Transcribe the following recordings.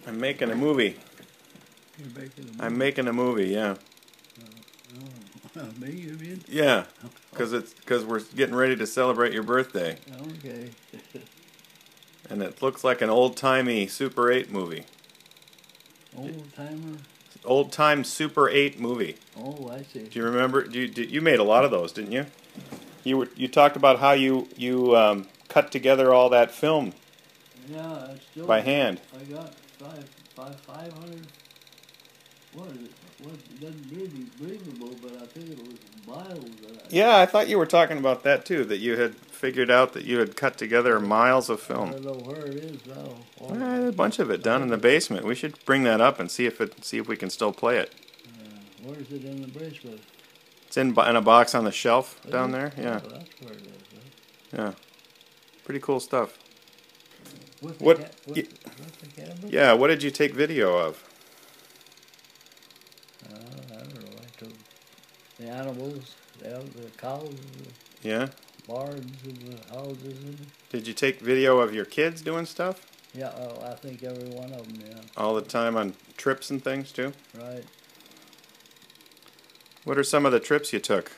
I'm making a movie. You're making a movie? I'm making a movie, yeah. Me, you mean? Yeah, because we're getting ready to celebrate your birthday. Okay. And it looks like an old-timey Super 8 movie. Old timer? Old-time Super 8 movie. Oh, I see. Do you remember? You made a lot of those, didn't you? You talked about how you cut together all that film. Yeah, I still by hand. I got 500. What is it? What doesn't really believable, but I think it was miles. Yeah, I thought you were talking about that too. That you had figured out that you had cut together miles of film. I don't know where it is now. A bunch of it down in the basement. We should bring that up and see if we can still play it. Where is it in the basement? It's in a box on the shelf down there. Yeah. Oh, that's where it is. Huh? Yeah. Pretty cool stuff. With the What? with the camera? Yeah. What did you take video of? I don't know. I took the animals, the cows, Yeah. the barns, and the houses. Did you take video of your kids doing stuff? Yeah, I think every one of them. Yeah. All the time on trips and things too? Right. What are some of the trips you took?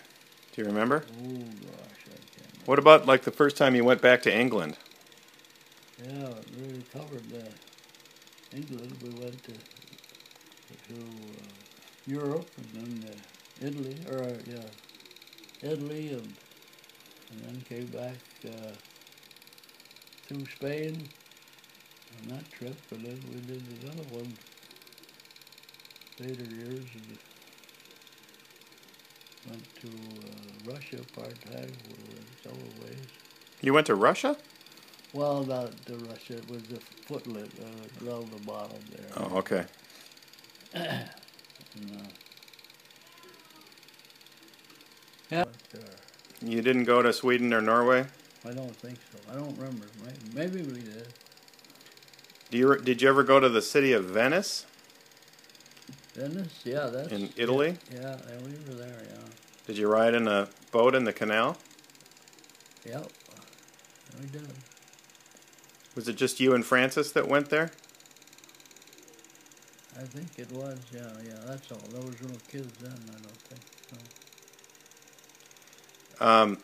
Do you remember? Oh gosh, I can't. What about like the first time you went back to England? Yeah, it really covered England. We went to Europe and then Italy, Italy, and then came back through Spain on that trip, and then we did another one later years, and went to Russia part-time for several ways. You went to Russia? Well, not to Russia. It was the footlet around the bottom there. Oh, okay. Yeah. You didn't go to Sweden or Norway? I don't think so. I don't remember. Maybe we did. Did you ever go to the city of Venice? Venice? Yeah, that's... In Italy? Yeah, we were there, yeah. Did you ride in a boat in the canal? Yep, we did. Was it just you and Francis that went there? I think it was, yeah, that's all. There was no kids then, I don't think so.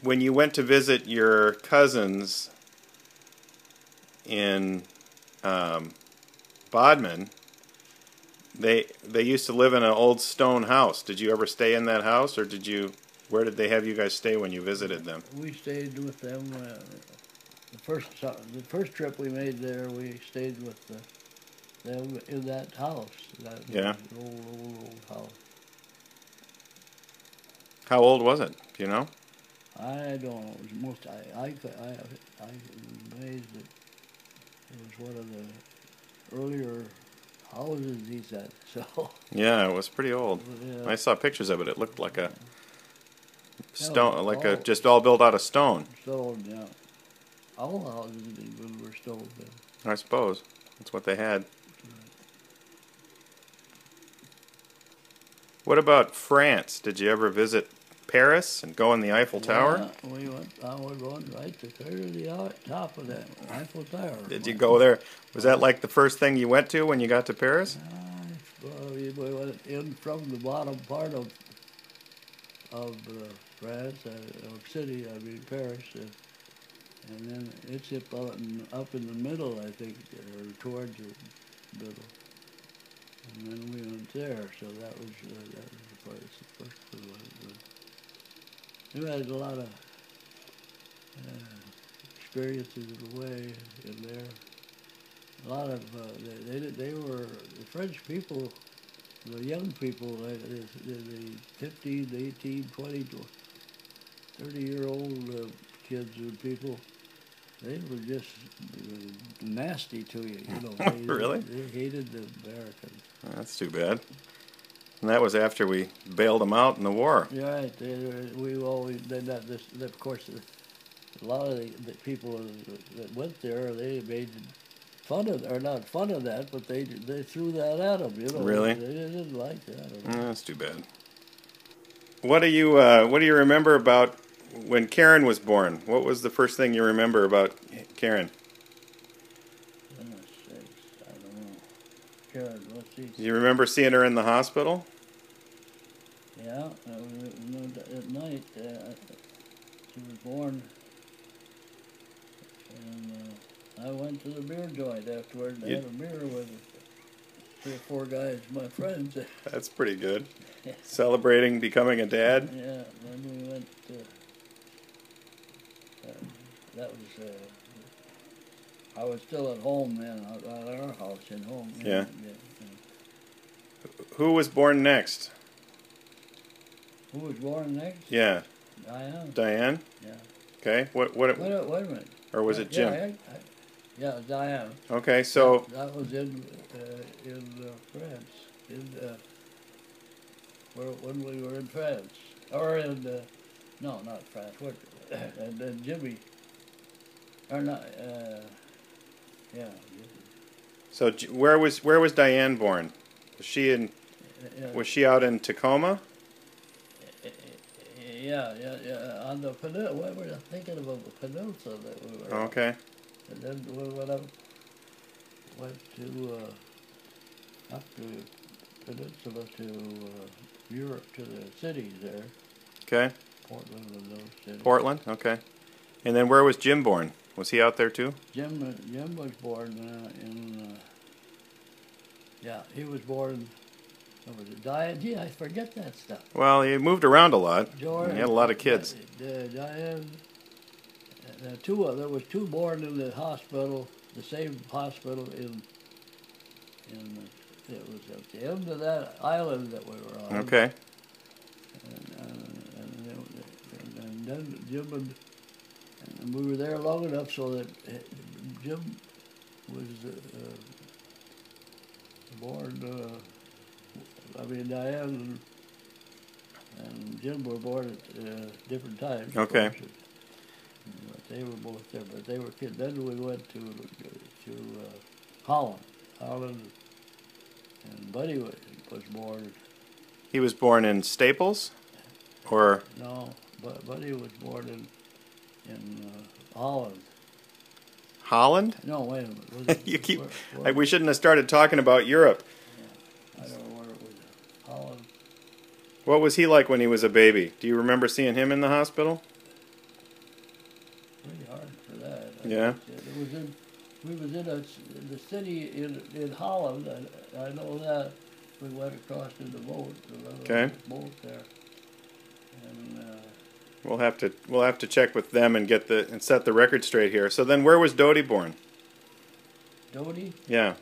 When you went to visit your cousins in Bodmin, they used to live in an old stone house. Did you ever stay in that house, or where did they have you guys stay when you visited them? We stayed with them. The first trip we made there, we stayed with them in that house. That old house. How old was it? Do you know? I don't know. It was I was amazed that it was one of the earlier houses he said. So. Yeah, it was pretty old. Yeah. I saw pictures of it. It looked like a stone, just all built out of stone. Stone, yeah. All houses in England were stone then. I suppose that's what they had. What about France? Did you ever visit Paris and go in the Eiffel Tower? Yeah, we went. I was going right to the top of that Eiffel Tower. Did you go there? Was that like the first thing you went to when you got to Paris? Well, we went in from the bottom part of France, city. I mean Paris, and then it's up in the middle, I think, or towards the middle. And then we went there, so that was the first we went. We had a lot of experiences in the way in there. A lot of they were the French people, the young people, the 15, 18, 20, 30-year-old kids and people. They were just nasty to you, you know. Really? They hated the Americans. That's too bad. And that was after we bailed them out in the war. You're right. We always did that. Of course, a lot of the people that went there, they made fun of, or not fun of that, but they threw that at them. You know. Really? They didn't like that. That's too bad. What do you remember about when Karen was born? What was the first thing you remember about Karen? I God, let's see. Do you remember seeing her in the hospital? Yeah, at night she was born, and I went to the beer joint afterward and had a beer with 3 or 4 guys, my friends. That's pretty good. Celebrating becoming a dad? Yeah, then we went that was, I was still at home then, at our house in home. Yeah. Who was born next? Who was born next? Yeah. Diane. Diane? Yeah. Okay. What? Wait a minute. Or was it Jim? Yeah, Diane. Okay, so That was in France. When we were in France, or in no, not France. What? And then Jimmy, or not? Yeah. so where was Diane born? Was she in? Was she out in Tacoma? Yeah. On the peninsula, we were thinking about the peninsula that we were on. Okay. And then we went to up to peninsula to Europe, to the cities there. Okay. Portland and those cities. Portland. Okay. And then where was Jim born? Was he out there too? Jim was born in. Yeah, he was born. What was it? Diane. Gee, I forget that stuff. Well, he moved around a lot. George, He had a lot of kids. Diane. There was 2 born in the hospital, the same hospital it was at the end of that island that we were on. Okay. And then Jim and we were there long enough so that Jim was born. Diane and Jim were born at different times. Okay. But they were both there. But they were kids. Then we went to Holland. And Buddy was born. He was born in Staples, or No, but Buddy was born in Holland. Holland? No, wait a minute. Was it, You keep. where- We shouldn't have started talking about Europe. I don't know where it was. Holland. What was he like when he was a baby? Do you remember seeing him in the hospital? Pretty hard for that. Yeah. We was in the city in Holland. I know that. We went across in the boat. Okay. Boat there. And We'll have to check with them and set the record straight here. So then, where was Dodie born? Dodie, Yeah.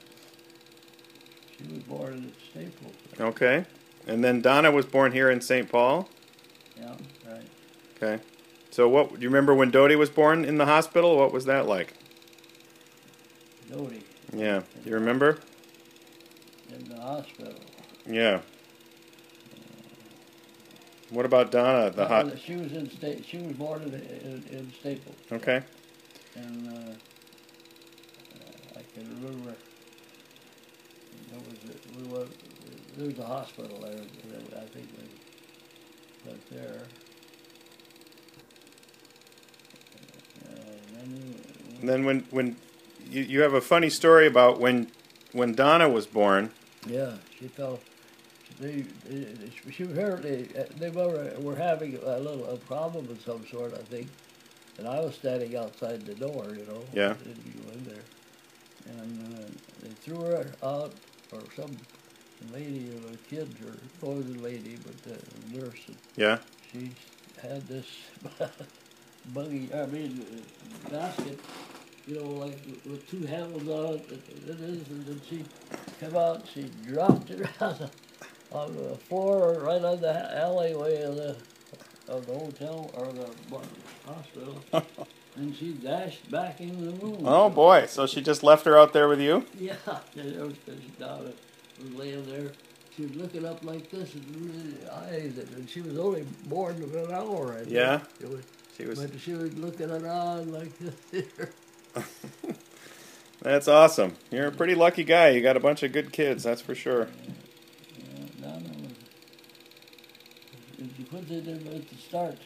she was born in Staples. Okay. And then Donna was born here in St. Paul. Yeah, right. Okay. So do you remember when Dodie was born in the hospital? What was that like? Dodie. Yeah. Do you remember? In the hospital. Yeah. What about Donna? She was She was born in Staples. Okay. And I can remember. There was a hospital there. I think we went there. And then when you have a funny story about when Donna was born. Yeah, she fell. She heard they were having a problem of some sort, I think, and I was standing outside the door, Yeah. Didn't go in there, and they threw her out, or some lady or a kid, or it wasn't a lady, but a nurse. And Yeah. she had this basket, like with 2 handles on it. And then she came out, she dropped it on the floor right on the alleyway of the hotel or the hospital. And she dashed back into the room. Oh boy! So she just left her out there with you? Yeah, and Donna was laying there. She was looking up like this and eyes, and she was only born in an hour. I think. Yeah. She was looking around like this. That's awesome. You're a pretty lucky guy. You got a bunch of good kids, that's for sure. Donna was. She put it in at the start.